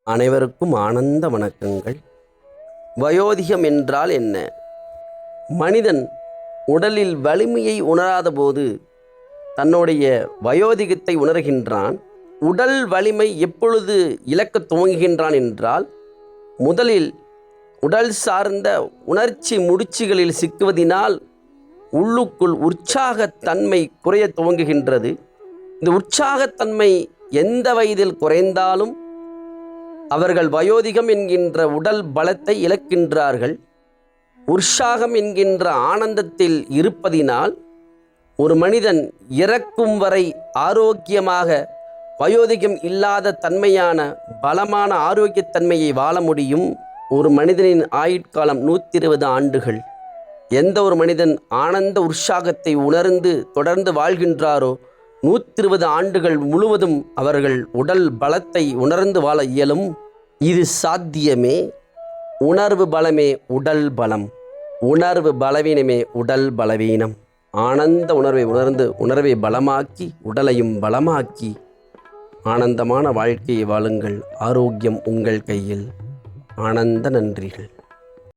அனைவருக்கும் ஆனந்த வணக்கங்கள். வயோதிகம் என்றால் என்ன? மனிதன் உடலில் வலிமையை உணராத போது தன்னுடைய வயோதிகத்தை உணர்கின்றான். உடல் வலிமை எப்பொழுது இழக்க துவங்குகின்றான் என்றால், முதலில் உடல் சார்ந்த உணர்ச்சி முடிச்சுகளில் சிக்குவதினால் உள்ளுக்குள் உற்சாகத்தன்மை குறைய துவங்குகின்றது. இந்த உற்சாகத்தன்மை எந்த வயதில் குறைந்தாலும் அவர்கள் வயோதிகம் என்கின்ற உடல் பலத்தை இழக்கின்றார்கள். உற்சாகம் என்கின்ற ஆனந்தத்தில் இருப்பதினால் ஒரு மனிதன் இறக்கும் வரை ஆரோக்கியமாக வயோதிகம் இல்லாத தன்மையான பலமான ஆரோக்கியத்தன்மையை வாழ முடியும். ஒரு மனிதனின் ஆயுட்காலம் 120 ஆண்டுகள். எந்த ஒரு மனிதன் ஆனந்த உற்சாகத்தை உணர்ந்து தொடர்ந்து வாழ்கின்றாரோ 120 ஆண்டுகள் முழுவதும் அவர்கள் உடல் பலத்தை உணர்ந்து வாழ இயலும். இது சாத்தியமே. உணர்வு பலமே உடல் பலம், உணர்வு பலவீனமே உடல் பலவீனம். ஆனந்த உணர்வை உணர்ந்து உணர்வை பலமாக்கி உடலையும் பலமாக்கி ஆனந்தமான வாழ்க்கையை வாழுங்கள். ஆரோக்கியம் உங்கள் கையில். ஆனந்த நன்றிகள்.